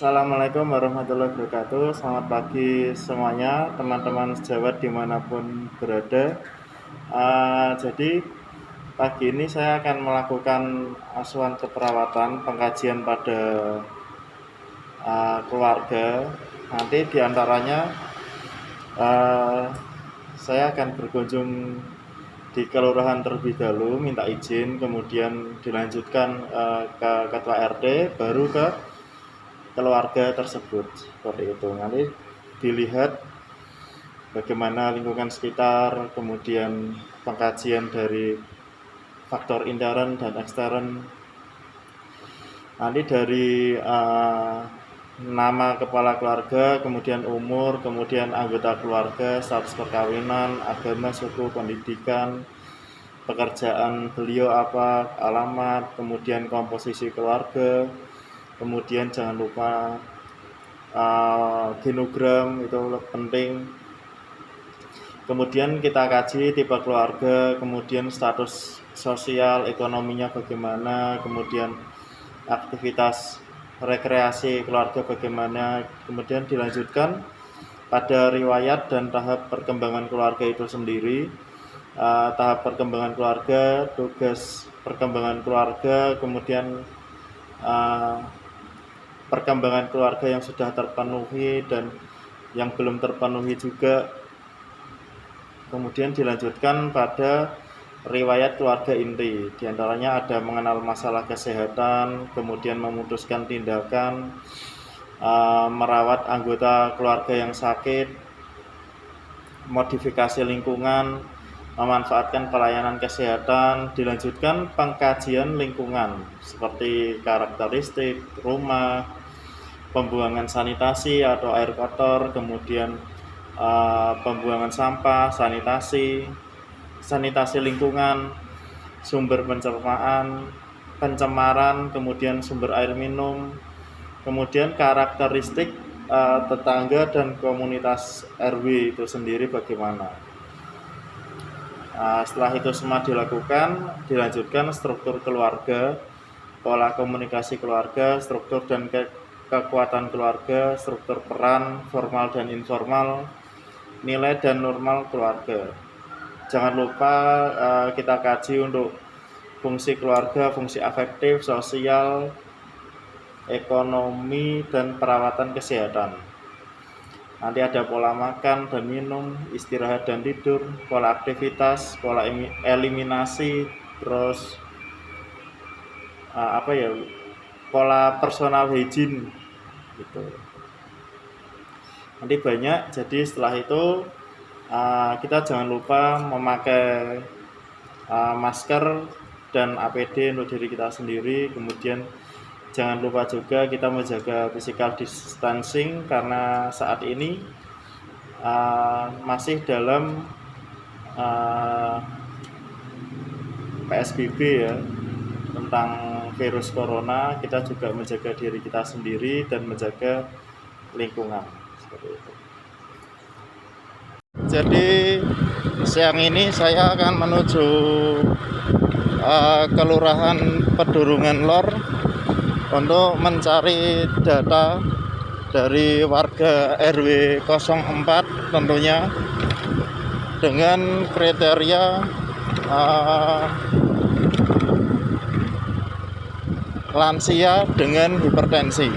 Assalamualaikum warahmatullahi wabarakatuh. Selamat pagi semuanya, teman-teman sejawat dimanapun berada. Jadi pagi ini saya akan melakukan asuhan keperawatan pengkajian pada keluarga. Nanti diantaranya saya akan berkunjung di kelurahan terlebih dahulu, minta izin, kemudian dilanjutkan ke ketua RT, baru ke keluarga tersebut. Seperti itu. Nanti dilihat bagaimana lingkungan sekitar, kemudian pengkajian dari faktor intern dan ekstern. Nanti dari nama kepala keluarga, kemudian umur, kemudian anggota keluarga, status perkawinan, agama, suku, pendidikan, pekerjaan beliau apa, alamat, kemudian komposisi keluarga, kemudian jangan lupa genogram, itu penting. Kemudian kita kaji tipe keluarga, kemudian status sosial ekonominya bagaimana, kemudian aktivitas rekreasi keluarga bagaimana, kemudian dilanjutkan pada riwayat dan tahap perkembangan keluarga itu sendiri. Tahap perkembangan keluarga, tugas perkembangan keluarga, kemudian perkembangan keluarga yang sudah terpenuhi dan yang belum terpenuhi juga. Kemudian dilanjutkan pada riwayat keluarga inti. Di antaranya ada mengenal masalah kesehatan, kemudian memutuskan tindakan, merawat anggota keluarga yang sakit, modifikasi lingkungan, memanfaatkan pelayanan kesehatan. Dilanjutkan pengkajian lingkungan seperti karakteristik rumah, pembuangan sanitasi atau air kotor, kemudian pembuangan sampah, sanitasi lingkungan, sumber pencemaran, kemudian sumber air minum, kemudian karakteristik tetangga dan komunitas RW itu sendiri bagaimana. Setelah itu semua dilakukan, dilanjutkan struktur keluarga, pola komunikasi keluarga, struktur dan kekuatan keluarga, struktur peran formal dan informal, nilai dan normal keluarga. Jangan lupa kita kaji untuk fungsi keluarga, fungsi afektif, sosial, ekonomi, dan perawatan kesehatan. Nanti ada pola makan dan minum, istirahat dan tidur, pola aktivitas, pola eliminasi, terus pola personal hygiene gitu. Nanti banyak. Jadi setelah itu kita jangan lupa memakai masker dan APD untuk diri kita sendiri. Kemudian jangan lupa juga kita menjaga physical distancing karena saat ini masih dalam PSBB ya, tentang virus corona. Kita juga menjaga diri kita sendiri dan menjaga lingkungan. Seperti itu. Jadi siang ini saya akan menuju Kelurahan Pedurungan Lor untuk mencari data dari warga RW 04 tentunya dengan kriteria lansia dengan hipertensi.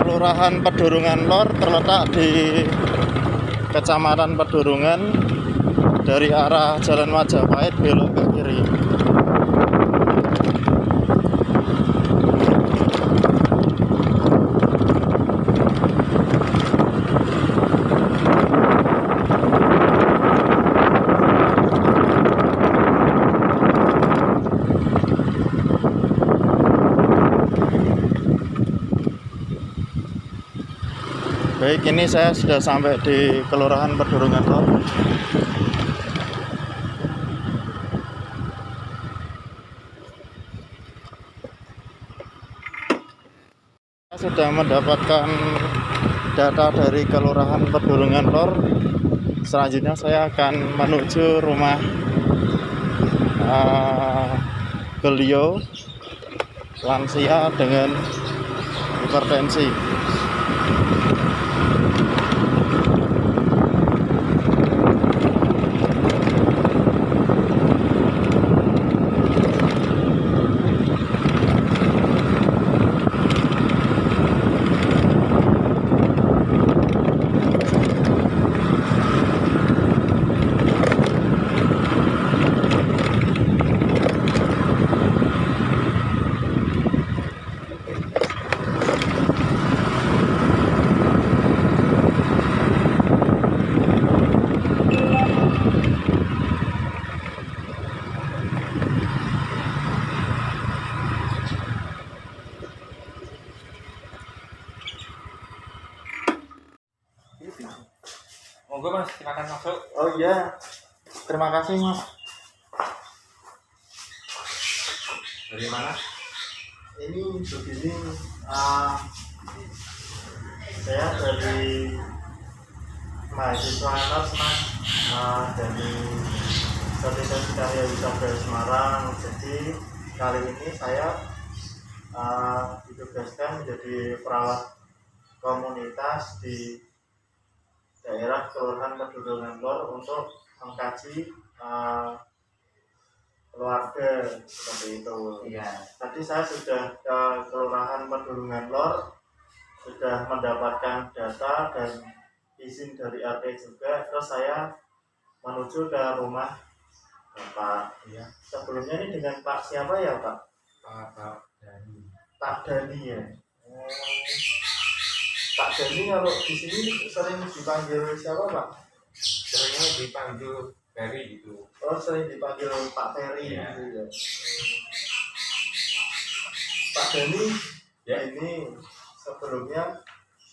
Kelurahan Pedurungan Lor terletak di Kecamatan Pedurungan. Dari arah Jalan Majapahit belok ke kiri. Baik, ini saya sudah sampai di Kelurahan Pedurungan Lor. Saya sudah mendapatkan data dari Kelurahan Pedurungan Lor. Selanjutnya saya akan menuju rumah beliau lansia dengan hipertensi. Monggo Mas, silakan masuk. Oh iya, terima kasih Mas. Dari mana? Ini begini, saya dari mahasiswa NAS Mas, dari Universitas Karya Wisata Semarang. Jadi kali ini saya ditugaskan menjadi perawat komunitas di daerah Kelurahan Pedurungan Lor untuk mengkaji keluarga seperti itu. Iya. Tadi saya sudah ke Kelurahan Pedurungan Lor, sudah mendapatkan data dan izin dari RT juga. Terus saya menuju ke rumah Bapak. Iya. Sebelumnya ini dengan Pak siapa ya Pak? Pak Dani. Pak Dani ya. Pak Dani kalau di sini sering dipanggil siapa Pak? Seringnya dipanggil Ferry gitu. Oh, sering dipanggil Pak Ferry Iya. gitu ya. Pak Dani, Ya. ini sebelumnya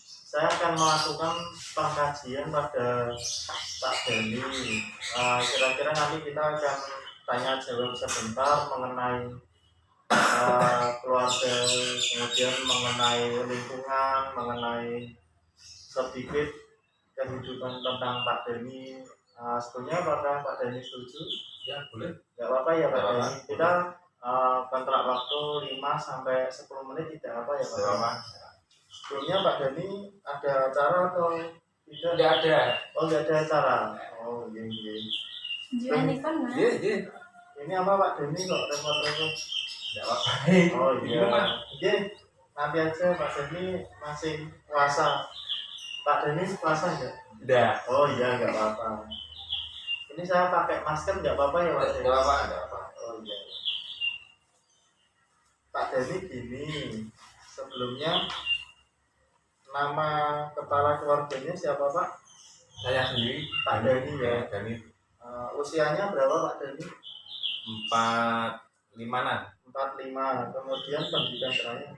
saya akan melakukan pengkajian pada Pak Dani. Kira-kira nanti kita akan tanya jawab sebentar mengenai keluarga, kemudian mengenai lingkungan, mengenai sedikit kehidupan tentang Pak Dani. Sebetulnya apakah Pak Dani setuju? Ya, boleh. Nggak apa-apa ya Pak Nggak Dani. apa-apa. Kita kontrak waktu 5 sampai 10 menit tidak apa ya Pak Dani. Berapa? Sebelumnya Pak Dani ada acara atau tidak? Tidak ada. Oh, nggak ada acara. Oh, iya. Jangan ikon mas. Iya, iya. Ini apa Pak Dani kok repot-repot? Tidak apa-apa. Oh Ini iya. Mas. Oke, nanti aja Pak Dani masih puasa. Pak Dani puasa nggak? Tidak. Oh iya, nggak apa-apa. Ini saya pakai masker nggak apa-apa ya Pak Dani? Tidak apa-apa. Tidak apa. Oh iya. Pak Dani gini, sebelumnya nama kepala keluarganya siapa Pak? Saya sendiri. Pak Dani ya. Dani. Usianya berapa Pak Dani? 45-an. 45. Kemudian pendidikan terakhir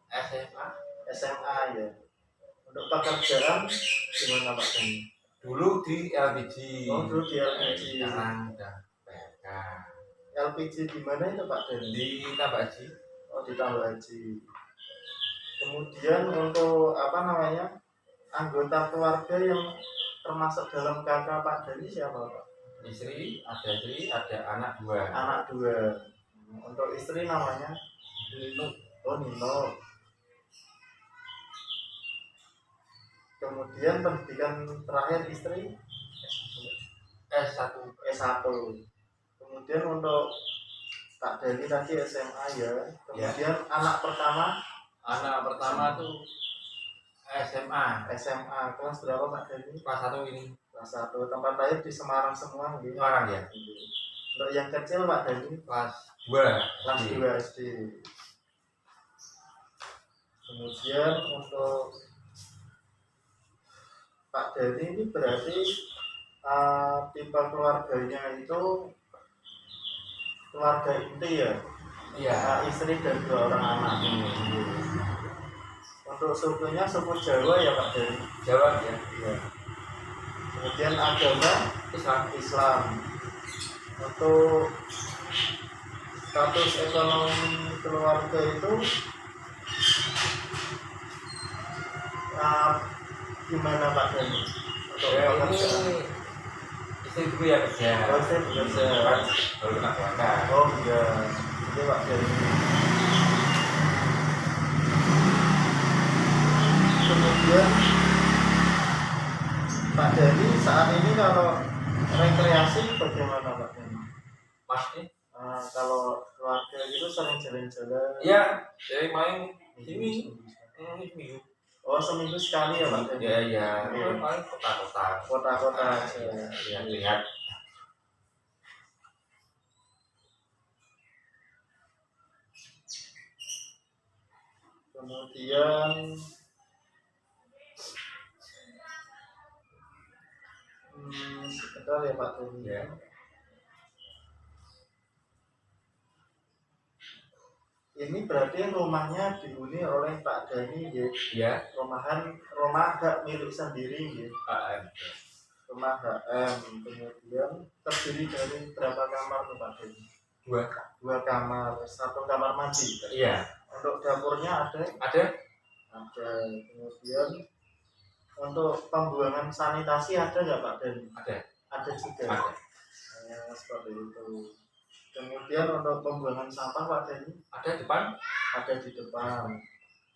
SMA. SMA ya. Untuk pekerjaan gimana Pak Dani? Dulu di LPG. Oh dulu di LPG. Sekarang udah PK. LPG di mana itu Pak Dani? Di Tabaji. Oh di Tambah Haji. Kemudian untuk apa namanya anggota keluarga yang termasuk dalam kakak Pak Dani siapa Pak? Istri, ada anak 2. Anak 2. Untuk istri namanya Nino. Oh Nino. Kemudian pendidikan terakhir istri S1. S1. Kemudian untuk Kak Dani tadi SMA ya. Kemudian anak pertama tuh SMA. SMA kelas berapa Pak Dani? Kelas 1 ini. Kelas 1. Tempat lahir di Semarang semua gitu. Semarang ya. Untuk yang kecil Pak Dani Kelas 2. kelas 2 SD. Kemudian untuk Pak Dani ini berarti tipe keluarganya itu keluarga inti ya? Iya. Istri dan 2 orang anak. Untuk sukunya suku Jawa ya Pak Denny. Jawa ya. Iya. Kemudian agama Islam. Islam. Untuk status ekonomi keluarga itu gimana Pak Denny? Untuk Ya, pekerjaan. ini istriku ya kerja. Oh, saya bekerja. Kan baru kena PHK. Oh iya, itu Pak Denny. Kemudian Pak Denny saat ini kalau rekreasi bagaimana Pak Denny? Pasti. Kalau keluarga itu sering jalan-jalan. Iya, saya main sini. Seminggu. Oh, seminggu sekali ya Pak Denny? Iya, iya. Iya. Paling kota-kota. Kota-kota aja. Iya, lihat. Kemudian sebentar ya Pak Denny. Ya. Ini berarti rumahnya dihuni oleh Pak Denny ya? Iya. Rumah hak milik sendiri ya? AM. Rumah HM. Kemudian terdiri dari berapa kamar tuh Pak Denny? 2 kamar, 1 kamar mandi. Iya. Untuk dapurnya ada? Ada. Kemudian untuk pembuangan sanitasi ada nggak Pak Denny? Ada juga. Ada. Seperti itu. Kemudian untuk pembuangan sampah Pak Denny? Ada depan. Ada di depan.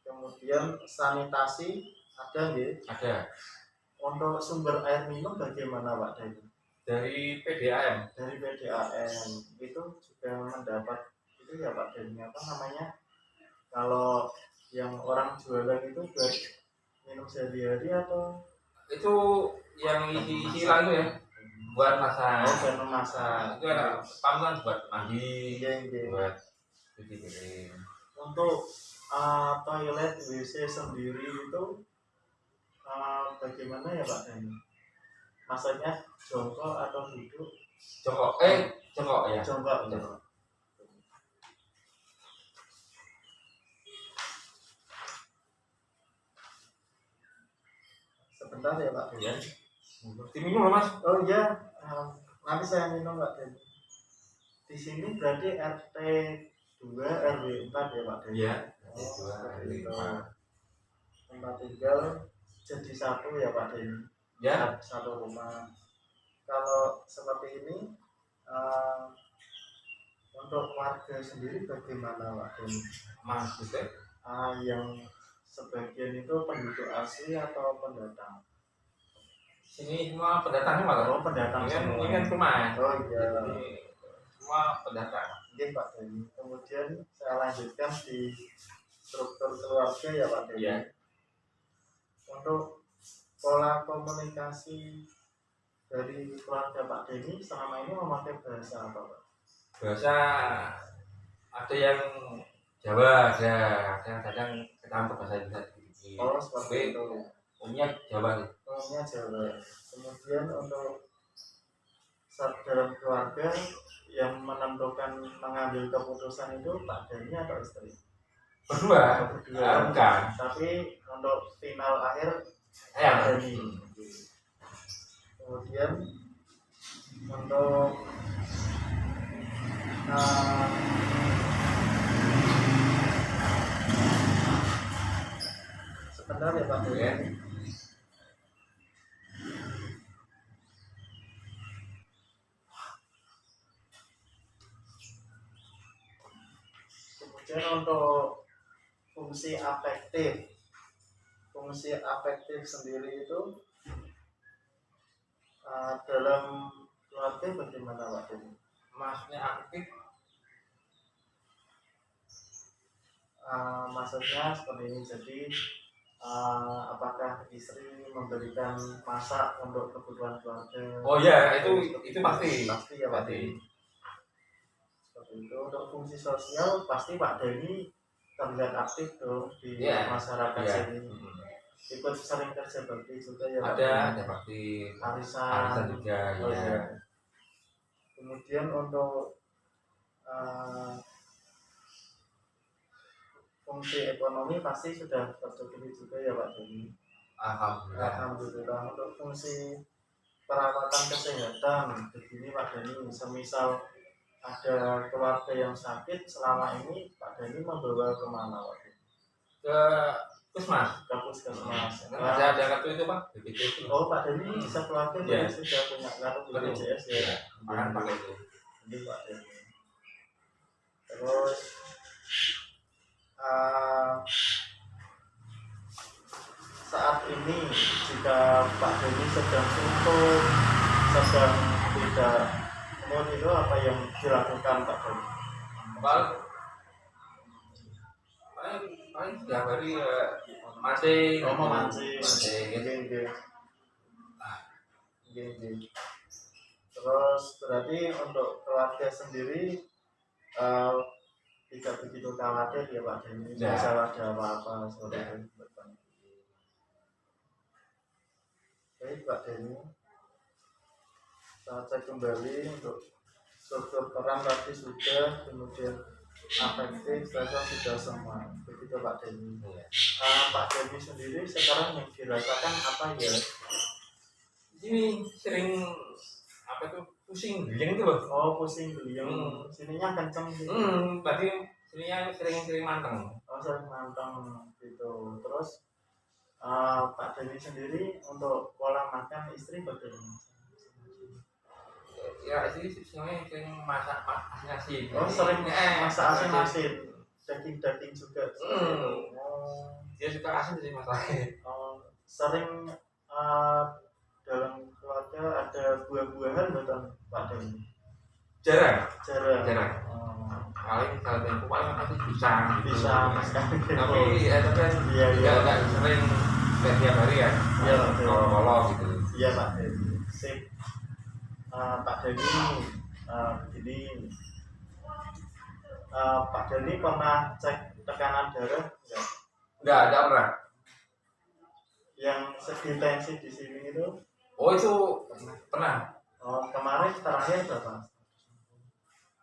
Kemudian sanitasi ada nggih? Ada. Untuk sumber air minum bagaimana Pak Denny? Dari PDAM. Dari PDAM itu juga mendapat itu ya Pak Denny, apa namanya, kalau yang orang jualan itu buat minum sehari-hari atau Itu yang isi silang itu ya, buat masak. buat memasak. Itu ada pamulan buat mandi, Iya, iya. buat cuci piring. Untuk toilet WC sendiri itu bagaimana ya Pak Denny? Maksudnya jongkok atau duduk? Jongkok ya. Jongkok. Sebentar ya Pak Denny. Ya. Diminum loh Mas. Oh iya, nanti saya minum Pak Denny. Di sini berarti RT 2 RW 4 ya Pak Denny? Iya. Seperti itu. Tempat tinggal jadi 1 ya Pak Denny? Ya. 1 rumah. Kalau seperti ini untuk warga sendiri bagaimana Pak Denny? Mas Buset. Yang sebagian itu penduduk asli atau pendatang? Sini semua pendatang malah. Oh, pendatang semua. Ini kan rumah. Oh iya. Ini semua pendatang. Oke Pak Denny. Kemudian saya lanjutkan di struktur keluarga ya Pak Denny. Iya. Untuk pola komunikasi dari keluarga Pak Denny selama ini memakai bahasa apa Pak? Bahasa ada yang Jawa, ada yang kadang kecampur bahasa Indonesia sedikit. Oh, seperti itu. Umumnya Jawa sih. Umumnya Jawa. Kemudian untuk dalam keluarga yang menentukan mengambil keputusan itu Pak Denny atau istri? Berdua. Bukan. Tapi untuk final akhir Ya. Pak Denny. Kemudian untuk sebentar ya Pak Denny. Ya. Kemudian untuk fungsi afektif sendiri itu dalam keluarga bagaimana Pak Denny? Maksudnya aktif. Maksudnya seperti ini, jadi apakah istri memberikan masak untuk kebutuhan keluarga? Oh ya, itu pasti. Pasti ya Pak Denny. Seperti itu. Untuk fungsi sosial pasti Pak Denny terlihat aktif dong di masyarakat sini. Ikut sering kerja bakti juga ya Pak? Ada bakti. Arisan juga. Oh, ya. iya. Kemudian untuk fungsi ekonomi pasti sudah tercukupi juga ya Pak Doni. Alhamdulillah. Alhamdulillah. Untuk fungsi perawatan kesehatan begini Pak Doni, semisal ada keluarga yang sakit selama ini Pak Doni membawa kemana Pak Doni? Ke Puskesmas. Ke puskesmas. Kan ada kartu itu Pak, BPJS itu. Oh Pak Doni sekeluarga Iya. sudah punya kartu BPJS ya. Iya, makan pakai itu. Ini Pak Doni. Terus eh, saat ini jika Pak Doni sedang suntuk, sedang tidak mood itu apa yang dilakukan Pak Doni? Paling setiap hari mancing. Oh memancing. Mancing. Oke. Terus berarti untuk keluarga sendiri tidak begitu khawatir ya Pak Deni, Ya. misal ada apa-apa seperti itu. Baik Pak Deni, saya cek kembali untuk struktur peran tadi sudah, kemudian afektif, saya sudah semua. Begitu Pak Deni. Pak Deni sendiri sekarang yang dirasakan apa ya? Ini sering apa tuh pusing geliang itu loh. Oh pusing beliau, sininya kenceng gitu. Berarti sininya sering manteng. Oh sering manteng gitu. Terus Pak Deni sendiri untuk pola makan istri bagaimana? Ya istri sebenarnya sering masak asin. Oh sering masak asin, daging juga. Oh, Dia suka asin sih masaknya. sering dalam keluarga ada buah-buahan betul Pak Deni? Jarang. Oh, Paling kalau tempo paling pasti pisang. bisa tapi kan iya nggak sering tiap hari ya. Iya, Kalau gitu. iya Pak Deni. Sip. Pak Deni begini. Pak Deni pernah cek tekanan darah enggak? Nggak pernah. Yang segi tensi di sini itu? Oh itu pernah. Oh, kemarin terakhir berapa?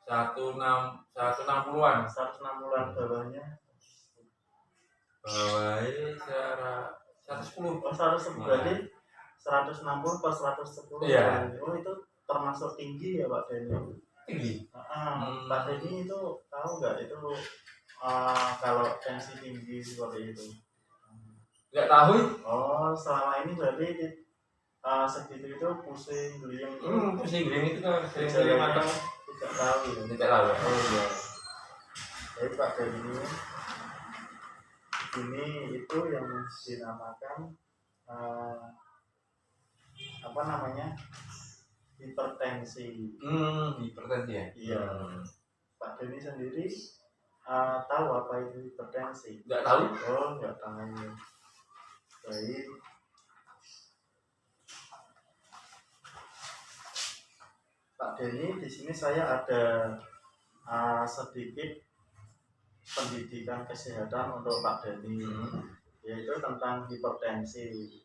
160-an. 160-an bawahnya. Bawahnya 110. Oh, 110 berarti 160 per 110. Iya. Oh, itu termasuk tinggi ya Pak Deni? Tinggi. Pak Deni itu tahu nggak itu kalau tensi tinggi seperti itu? Nggak tahu. Oh, selama ini berarti segitu itu pusing, beliau Pusing gini itu kan sering matang. tidak tahu ya? Tidak tahu. Oh iya. Jadi Pak Deni ini itu yang dinamakan apa namanya hipertensi. Hipertensi ya. Iya. Pak Deni sendiri tahu apa itu hipertensi? Nggak tahu. Oh nggak tahu. Baik. Pak Deni, di sini saya ada sedikit pendidikan kesehatan untuk Pak Deni, yaitu tentang hipertensi.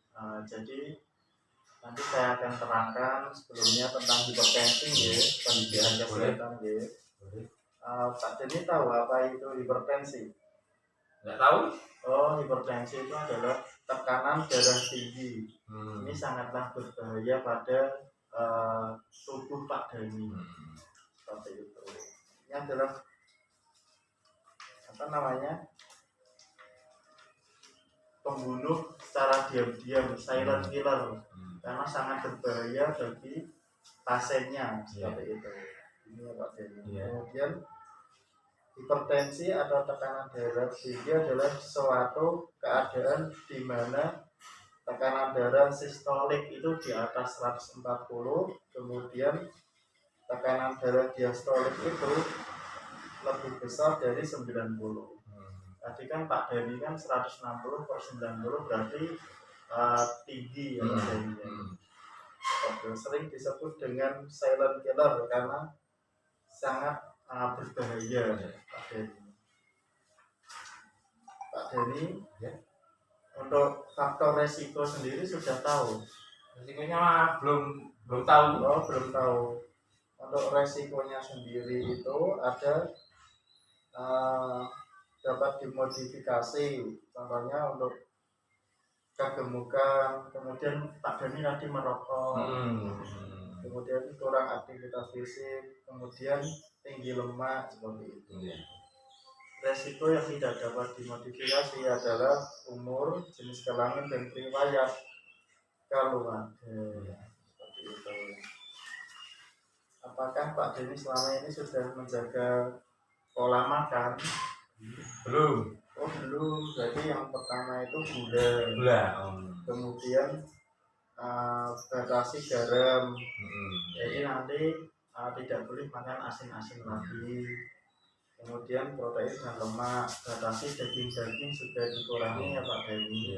Jadi nanti saya akan terangkan sebelumnya tentang hipertensi, ya, pendidikan kesehatan. Ya. Pak Deni tahu apa itu hipertensi? Nggak tahu. Oh, hipertensi itu adalah tekanan darah tinggi. Ini sangatlah berbahaya pada tubuh Pak Deni. Seperti itu. Ini adalah apa namanya? Pembunuh secara diam-diam, silent killer. Karena sangat berbahaya bagi pasiennya. Seperti itu. Ini ya Pak Deni. Kemudian hipertensi atau tekanan darah tinggi adalah suatu keadaan di mana tekanan darah sistolik itu di atas 140, kemudian tekanan darah diastolik itu lebih besar dari 90. Tadi kan Pak Deni kan 160 per 90 berarti tinggi ya Pak Deni. Sering disebut dengan silent killer karena sangat berbahaya Pak Deni. Pak Deni ya. Untuk faktor resiko sendiri sudah tahu? Resikonya belum tahu. Oh, belum tahu. Untuk resikonya sendiri itu ada dapat dimodifikasi, contohnya untuk kegemukan, kemudian Pak Dani tadi merokok, kemudian kurang aktivitas fisik, kemudian tinggi lemak seperti itu. Resiko yang tidak dapat dimodifikasi adalah umur, jenis kelamin, dan riwayat keluarga. Seperti itu. Apakah Pak Deni selama ini sudah menjaga pola makan? Belum. Oh belum. Jadi yang pertama itu gula. Kemudian batasi garam. Jadi nanti tidak boleh makan asin-asin lagi. Kemudian protein dan lemak, batasi daging-daging sudah dikurangi ya Pak Deni.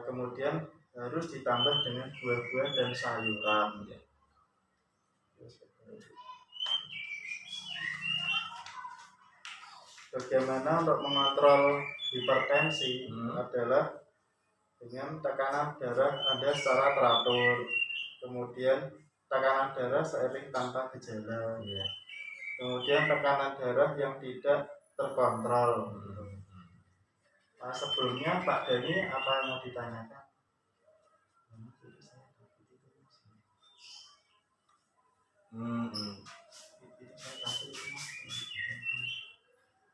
Kemudian harus ditambah dengan buah-buah dan sayuran. Bagaimana untuk mengontrol hipertensi adalah dengan tekanan darah Anda secara teratur, kemudian tekanan darah seiring tanpa gejala, kemudian tekanan darah yang tidak terkontrol. Sebelumnya Pak Dani apa yang mau ditanyakan?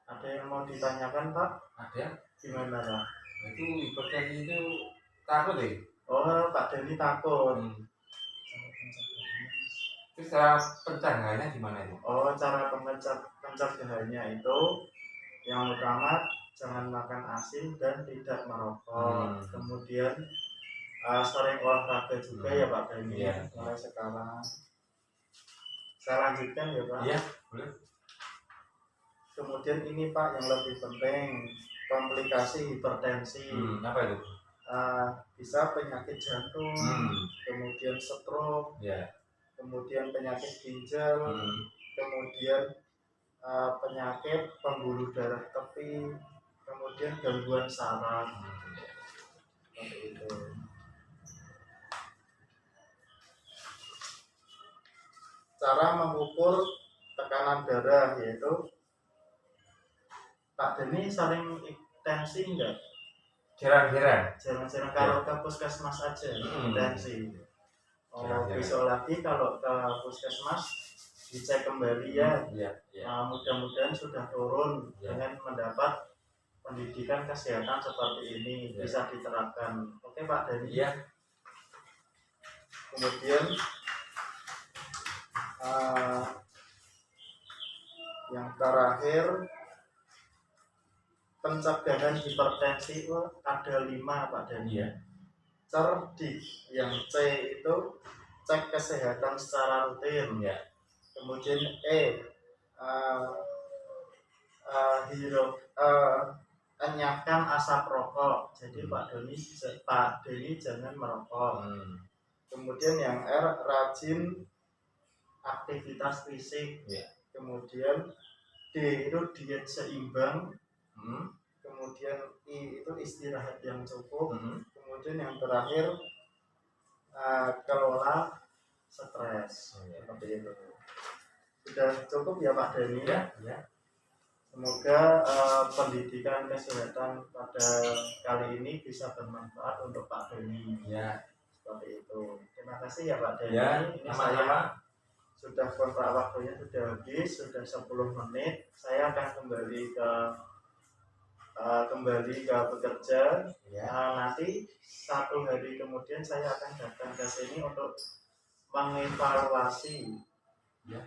Ada yang mau ditanyakan Pak? Ada. Gimana Pak? Itu hipertensi itu takut deh. Oh Pak Dani takut. Terus cara pencegahannya gimana itu? Oh cara pencegahannya itu yang utama jangan makan asin dan tidak merokok. Kemudian sering olahraga juga ya Pak Dani. Mulai sekarang. Saya lanjutkan ya Pak. Iya, boleh. Kemudian ini Pak yang lebih penting, komplikasi hipertensi. Apa itu? Bisa penyakit jantung, kemudian stroke, kemudian penyakit ginjal, kemudian penyakit pembuluh darah tepi, kemudian gangguan saraf. Seperti itu. Cara mengukur tekanan darah yaitu Pak Deni sering tensi enggak? Jarang-jarang. Jarang-jarang kalau ke puskesmas aja tensi. Besok lagi kalau ke puskesmas dicek kembali ya. Mudah-mudahan sudah turun dengan mendapat pendidikan kesehatan seperti ini bisa diterapkan. Oke Pak Deni. Kemudian yang terakhir pencegahan hipertensi itu ada 5 Pak Dani. Cerdik yang C itu cek kesehatan secara rutin. Kemudian E enyahkan asap rokok. Jadi Pak Deni jangan merokok. Kemudian yang R rajin aktivitas fisik. Kemudian D itu diet seimbang. Kemudian I itu istirahat yang cukup. Kemudian yang terakhir kelola stres. Seperti itu. Sudah cukup ya Pak Dani ya. Semoga pendidikan kesehatan pada kali ini bisa bermanfaat untuk Pak Dani. Seperti itu. Terima kasih ya Pak Dani. Ini saya sudah kontrak waktunya sudah habis, sudah 10 menit. Saya akan kembali ke bekerja. Nanti 1 hari kemudian saya akan datang ke sini untuk mengevaluasi.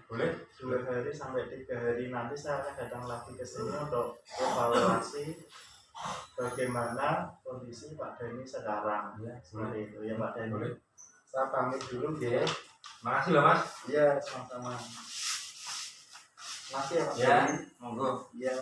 Boleh 2 hari sampai 3 hari nanti saya akan datang lagi ke sini untuk evaluasi bagaimana kondisi Pak Dani sekarang. Seperti itu ya Pak Dani. Saya pamit dulu ya. Makasih loh Mas. Iya, sama-sama. Makasih ya Pak Dani. Monggo. Iya.